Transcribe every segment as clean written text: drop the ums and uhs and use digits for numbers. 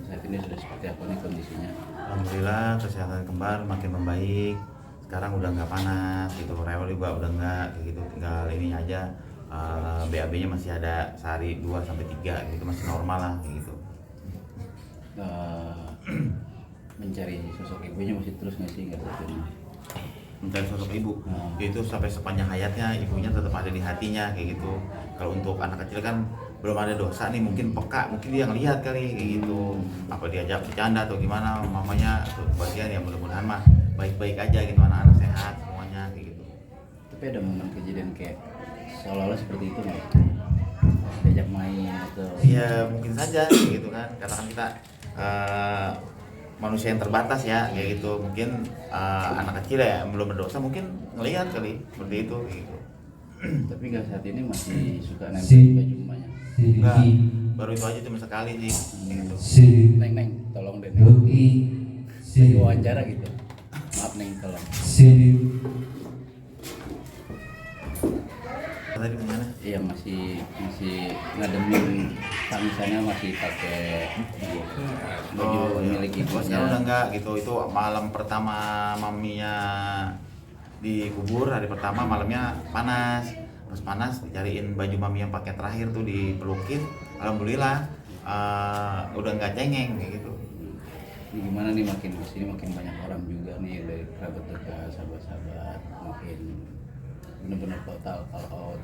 saat ini sudah seperti apa nih kondisinya? Alhamdulillah kesehatan kembar makin membaik. Sekarang udah nggak panas gitu, rewel juga udah nggak kayak gitu. Tinggal ini aja BAB-nya masih ada sehari 2 sampai 3 gitu, masih normal lah kayak gitu. Eh, mencari sosok ibunya masih terus nggak sih nggak tahu ini? Mencari sosok ibu itu sampai sepanjang hayatnya ibunya tetap ada di hatinya kayak gitu. Kalau untuk anak kecil kan belum ada dosa nih, mungkin peka, mungkin dia ngelihat kali kayak gitu, apa diajak bercanda atau gimana mamanya atau bagian ya, mudah-mudahan mah baik-baik aja gitu, anak-anak sehat semuanya kayak gitu. Tapi ada momen kejadian kayak seolah-olah seperti itu nggak? Diajak main atau? Ya mungkin saja kayak gitu kan, karena kan kita manusia yang terbatas ya kayak gitu. Mungkin anak kecil ya yang belum berdosa mungkin ngelihat kali seperti itu kayak gitu. Tapi nggak saat ini masih suka nempel baju emaknya? Enggak, baru itu aja cuma sekali sih gitu. Neng, tolong deh Neng. Lagi wawancara gitu. Maaf Neng, tolong. Tadi gimana? Iya masih ngademin tangisannya masih pakai baju milik Sekarang ibunya. udah enggak gitu. Itu malam pertama maminya dikubur, hari pertama malamnya panas. Pas panas dicariin baju mami yang pakai terakhir tuh, dipelukin. Alhamdulillah udah nggak cengeng kayak gitu. Ini gimana nih, makin kesini makin banyak orang juga nih dari kerabat dekat, sahabat-sahabat, makin benar-benar total all out.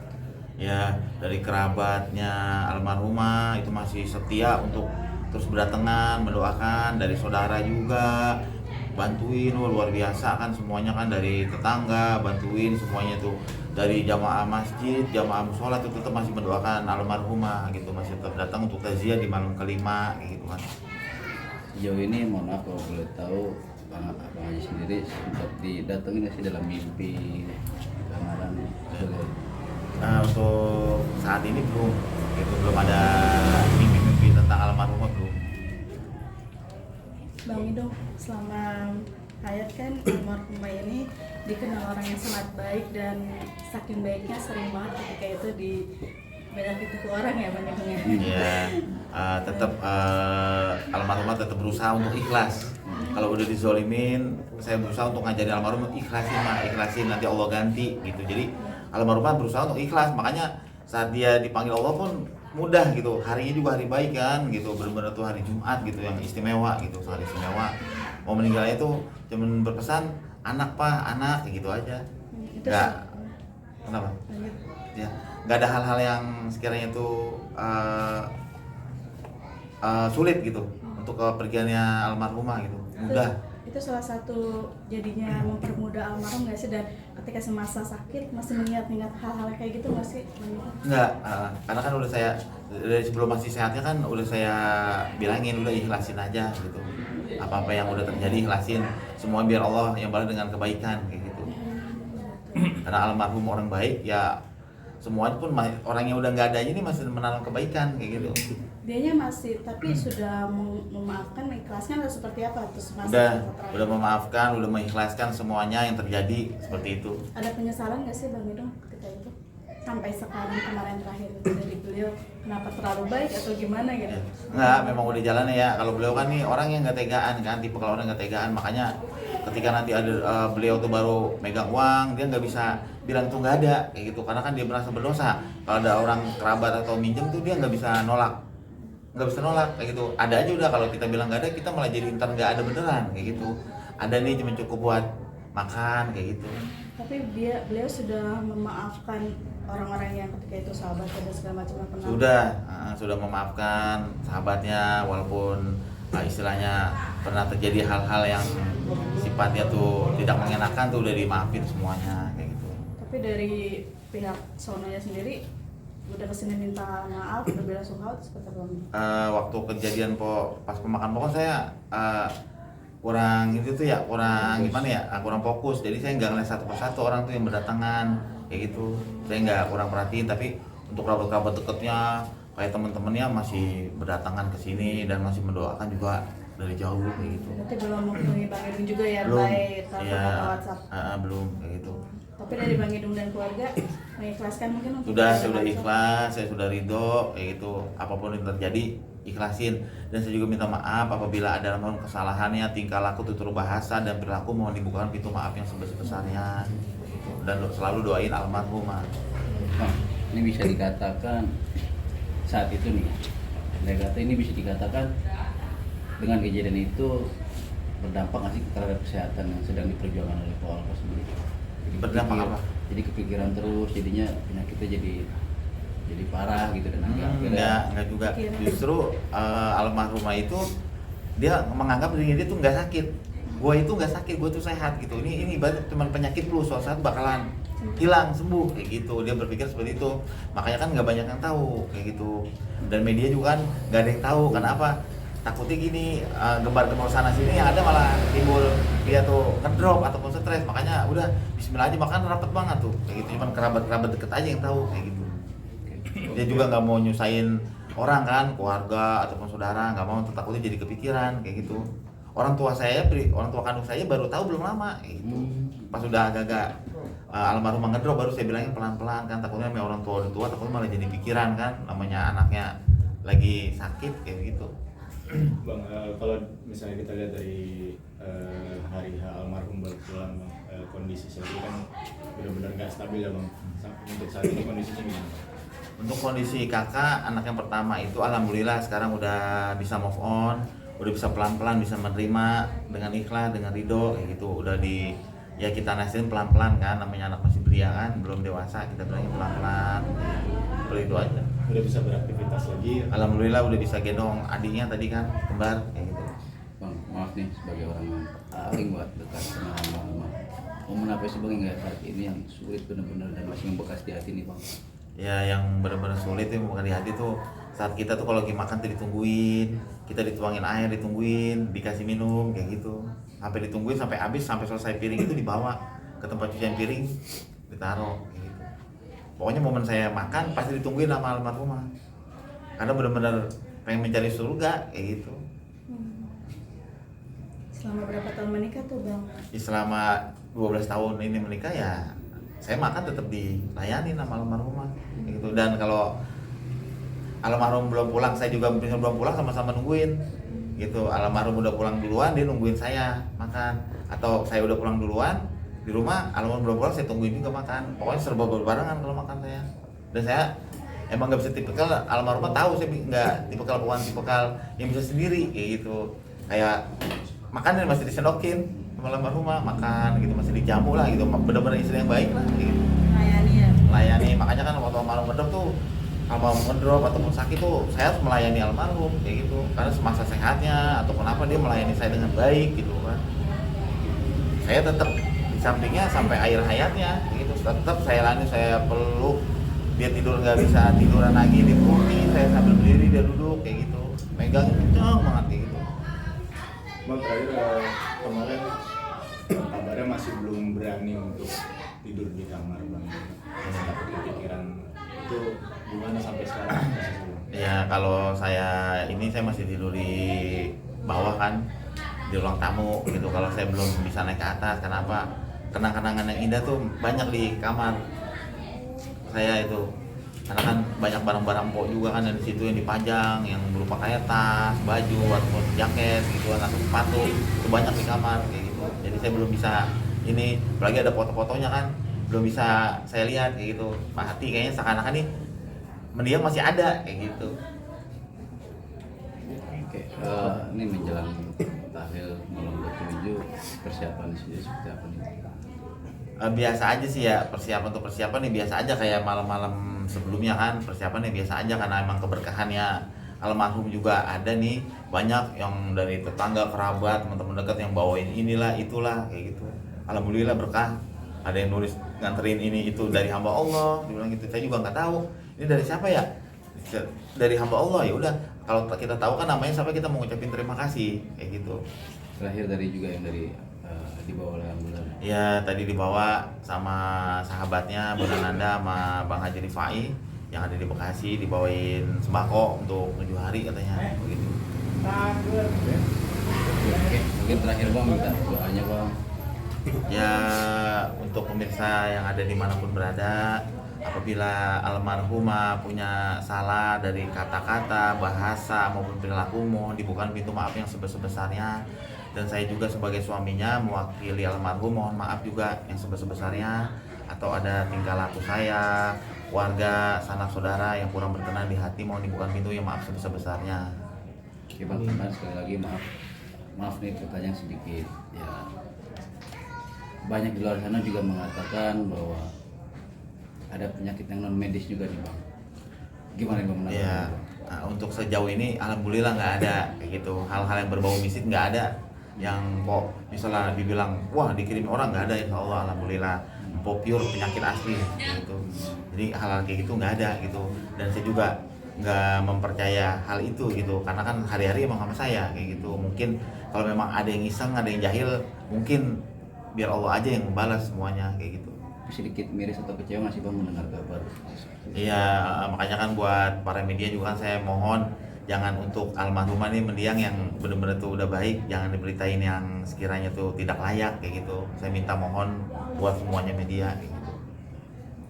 Ya dari kerabatnya almarhumah itu masih setia untuk terus berdatangan mendoakan, dari saudara juga bantuin. Luar biasa kan, semuanya kan dari tetangga bantuin semuanya tuh, dari jamaah masjid, jamaah musola itu tetap masih mendoakan almarhumah gitu, masih tetap datang untuk takziah di malam kelima kayak gitu kan. Sejauh ini mohon maaf kalau boleh tahu, Abang Haji sendiri sempat didatengin nggak sih dalam mimpi, gambaran sebagai? Untuk saat ini belum, itu belum ada mimpi-mimpi tentang almarhumah, belum. Bang Ido, selama hayat kan almarhumah ini dikenal orang yang sangat baik, dan saking baiknya sering banget ketika itu di banyak itu ke orang ya Bang Ido ya. Iya, tetap almarhumah tetap berusaha untuk ikhlas. Kalau udah dizolimin, saya berusaha untuk ngajarin almarhumah ikhlasin, nanti Allah ganti gitu. Jadi almarhumah berusaha untuk ikhlas, makanya saat dia dipanggil Allah pun mudah gitu. Harinya juga hari baik kan gitu, benar-benar tuh hari Jumat gitu yang istimewa gitu, sangat istimewa. Mau meninggalnya itu cuman berpesan anak kayak gitu aja. Itu Nggak, sih. kenapa? Lanjut. Ya, nggak ada hal-hal yang sekiranya itu sulit gitu untuk kepergiannya almarhumah gitu, mudah. Itu salah satu jadinya mempermudah almarhum nggak sih, dan ketika semasa sakit masih mengingat-ingat hal-hal kayak gitu nggak sih Bang Ido? Enggak, karena kan udah saya dari sebelum masih sehatnya kan udah saya bilangin, udah ikhlasin aja gitu. Apa-apa yang udah terjadi ikhlasin, semua biar Allah yang balas dengan kebaikan kayak gitu. Karena almarhum orang baik ya, semuanya pun orang yang udah nggak ada ini masih menanam kebaikan kayak gitu. Dianya masih, tapi sudah memaafkan, mengikhlaskan atau seperti apa? Terus masih Udah memaafkan, udah mengikhlaskan semuanya yang terjadi seperti itu. ada penyesalan nggak sih Bang Ido ketika itu? Sampai sekarang kemarin terakhir itu dari beliau, kenapa terlalu baik atau gimana gitu? Enggak, memang udah jalannya ya. Kalau beliau kan nih orang yang nggak tegaan kan, tipe kalau orang nggak tegaan, makanya ketika nanti ada beliau tuh baru megang uang, dia nggak bisa bilang tuh nggak ada kayak gitu, karena kan dia merasa berdosa. Kalau ada orang kerabat atau minjem tuh dia nggak bisa nolak kayak gitu. Ada aja udah, kalau kita bilang nggak ada, kita malah jadi ntar nggak ada beneran kayak gitu. Ada nih cuma cukup buat makan kayak gitu. Tapi beliau sudah memaafkan orang-orang yang ketika itu sahabat dan segala macam yang pernah. Sudah memaafkan sahabatnya, walaupun istilahnya pernah terjadi hal-hal yang sifatnya tuh tidak mengenakan, tuh udah dimaafin semuanya kayak gitu. Tapi dari pihak sononya sendiri udah kesini minta maaf, udah bela sungkawa seperti apa? Waktu kejadian pas pemakaman pokok saya kurang itu tuh ya, kurang gimana ya, kurang fokus. Jadi saya nggak ngeliat satu persatu orang tuh yang berdatangan kayak gitu. Saya nggak kurang perhatiin, tapi untuk kerabat-kerabat dekatnya kayak teman-temannya masih berdatangan ke sini dan masih mendoakan juga dari jauh kayak gitu. Berarti belum menghubungi Bang Idung juga ya, Belum, baik telepon ya, atau WhatsApp. belum kayak gitu. Tapi dari Bang Idung dan keluarga mengikhlaskan mungkin untuk Saya sudah ikhlas, saya sudah ridho kayak gitu. Apapun yang terjadi ikhlasin. Dan saya juga minta maaf apabila ada almarhum kesalahannya, tingkah laku, tutur bahasa dan perilaku, mohon dibukakan pintu maaf yang sebesar-besarnya. Dan selalu doain almarhumah. Bang, ini bisa dikatakan saat itu nih, ini bisa dikatakan dengan kejadian itu berdampak nggak sih terhadap kesehatan yang sedang diperjuangkan oleh Pak Alfa sendiri? Berdampak apa? Jadi kepikiran terus, jadinya penyakitnya jadi parah gitu dan akhirnya Enggak juga. Justru almarhumah itu dia menganggap dirinya dia tuh nggak sakit. Gue itu nggak sakit, gue tuh sehat gitu. Ini cuma penyakit flu, suatu saat bakalan hilang, sembuh kayak gitu. Dia berpikir seperti itu. Makanya kan nggak banyak yang tahu kayak gitu. Dan media juga kan nggak ada yang tahu. Kenapa? Takutnya gini, gembar-gembar sana sini yang ada malah timbul dia tuh ngedrop ataupun stres. Makanya udah bismillah aja, makan rapet banget tuh kayak gitu. Cuman kerabat-kerabat deket aja yang tahu kayak gitu. Dia juga nggak mau nyusahin orang kan, keluarga ataupun saudara, nggak mau, takutnya jadi kepikiran kayak gitu. Orang tua kandung saya baru tahu belum lama kayak gitu. Pas udah agak-agak almarhumah ngedrop baru saya bilangin pelan-pelan kan, takutnya sama orang tua udah tua takutnya malah jadi pikiran kan, namanya anaknya lagi sakit kayak gitu. Bang, kalau misalnya kita lihat dari hari almarhum baru pulang, Bang, kondisi Selvi kan benar-benar nggak stabil ya Bang. Untuk saat ini kondisinya gimana? Untuk kondisi kakak, anak yang pertama itu alhamdulillah sekarang udah bisa move on, udah bisa pelan-pelan bisa menerima dengan ikhlas, dengan ridho kayak gitu. Udah ya kita nasihin pelan-pelan kan, namanya anak masih belia kan, belum dewasa, kita bilangin pelan-pelan. Seperti itu aja. Udah bisa beraktivitas lagi? Alhamdulillah udah bisa gendong adiknya tadi kan, kembar kayak gitu. Bang, maaf nih sebagai orang yang paling buat dekat sama almarhumah. Momen apa sih Bang yang saat ini yang sulit benar-benar dan masih membekas di hati nih Bang? Ya yang benar-benar sulit itu bukan di hati tuh, saat kita tuh kalau lagi makan tuh ditungguin, kita dituangin air, ditungguin, dikasih minum kayak gitu, sampai ditungguin sampai habis, sampai selesai piring itu dibawa ke tempat cucian piring, ditaruh kayak gitu. Pokoknya momen saya makan pasti ditungguin sama almarhumah, karena benar-benar pengen mencari surga kayak gitu. Selama berapa tahun menikah tuh Bang? Selama 12 tahun ini menikah ya saya makan tetap dilayani sama almarhumah gitu. Dan kalau almarhum belum pulang, saya juga belum pulang, sama-sama nungguin gitu. Almarhum udah pulang duluan, dia nungguin saya makan, atau saya udah pulang duluan di rumah, almarhum belum pulang, saya tungguin juga makan. Pokoknya serba berbarengan kalau makan saya. Dan saya emang nggak bisa tipikal, almarhumah tahu saya nggak tipikal, bukan tipikal yang bisa sendiri kayak gitu. Kayak makan masih disendokin sama almarhumah, makan gitu masih dijamu lah gitu, bener-bener istri yang baik lah gitu. Melayani ya? Melayani, makanya kan waktu almarhum ngedrop tuh, almarhum ngedrop ataupun sakit tuh saya harus melayani almarhum kayak gitu, karena semasa sehatnya atau kenapa dia melayani saya dengan baik gitu kan. Saya tetap di sampingnya sampai akhir hayatnya kayak gitu, tetap saya layani, saya peluk, dia tidur nggak bisa tiduran lagi dipeluki, saya sambil berdiri dia duduk kayak gitu, megang kencang banget kayak gitu. Bang, terakhir kemarin kabarnya masih belum berani untuk tidur di kamar Bang. Masih takut kepikiran, itu gimana sampai sekarang? Ya kalau saya masih tidur di bawah kan, di ruang tamu gitu. Kalau saya belum bisa naik ke atas, kenapa? Kenang-kenangan yang indah tuh banyak di kamar saya itu. Karena kan banyak barang-barang pok juga kan di situ yang dipajang, yang berupa kayak tas, baju, ataupun jaket gitu, atau sepatu, itu banyak di kamar kayak gitu. Jadi saya belum bisa ini, apalagi ada foto-fotonya kan, belum bisa saya lihat kayak gitu. Pak Hati kayaknya seakan-akan nih mendiang masih ada kayak gitu. Oke, ini menjelang tahlil malam 27, persiapan sendiri seperti apa nih? Biasa aja sih ya, persiapan nih biasa aja kayak malam-malam sebelumnya kan, persiapan nih biasa aja karena emang keberkahannya almarhum juga ada nih, banyak yang dari tetangga, kerabat, teman-teman dekat yang bawain inilah itulah kayak gitu. Alhamdulillah berkah. Ada yang nulis nganterin ini itu dari hamba Allah, dibilang gitu. Saya juga nggak tahu ini dari siapa ya, dari hamba Allah. Ya udah, kalau kita tahu kan namanya siapa, kita mau ngucapin terima kasih kayak gitu. Terakhir dari juga yang dari dibawa oleh ambulan. Ya tadi dibawa sama sahabatnya Bunda Nanda sama Bang Haji Rifai yang ada di Bekasi, dibawain sembako untuk 7 hari katanya begitu. Oke, mungkin terakhir Bang minta doanya Bang. Ya untuk pemirsa yang ada dimanapun berada, apabila almarhumah punya salah dari kata-kata, bahasa maupun perilaku, mohon dibukakan pintu maaf yang sebesar-besarnya. Dan saya juga sebagai suaminya mewakili almarhum mohon maaf juga yang sebesar-besarnya, atau ada tingkah laku saya, warga, sanak saudara yang kurang berkenan di hati, mohon dibukakan pintu yang maaf sebesar-besarnya. Oke Bang Firman, sekali lagi maaf nih pertanyaan sedikit ya. Banyak di luar sana juga mengatakan bahwa ada penyakit yang non medis juga nih Bang. Gimana Bang menanggapi? Ya, nah, untuk sejauh ini alhamdulillah nggak ada kayak gitu, hal-hal yang berbau mistik nggak ada. Yang kok misalnya dibilang wah dikirim orang, nggak ada, insya Allah alhamdulillah pure penyakit asli gitu. Jadi hal-hal kayak gitu nggak ada gitu, dan saya juga nggak mempercaya hal itu gitu, karena kan hari-hari emang sama saya kayak gitu. Mungkin kalau memang ada yang iseng, ada yang jahil, mungkin biar Allah aja yang membalas semuanya kayak gitu. Sedikit miris atau kecewa nggak sih Bang mendengar kabar? Iya, makanya kan buat para media juga kan saya mohon jangan untuk almarhumah ini mendiang yang benar-benar tuh udah baik, jangan diberitain yang sekiranya tuh tidak layak kayak gitu. Saya minta mohon buat semuanya media kayak gitu.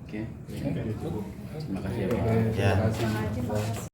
Oke. Terima kasih ya Bang. Ya. Sama aja, makasih.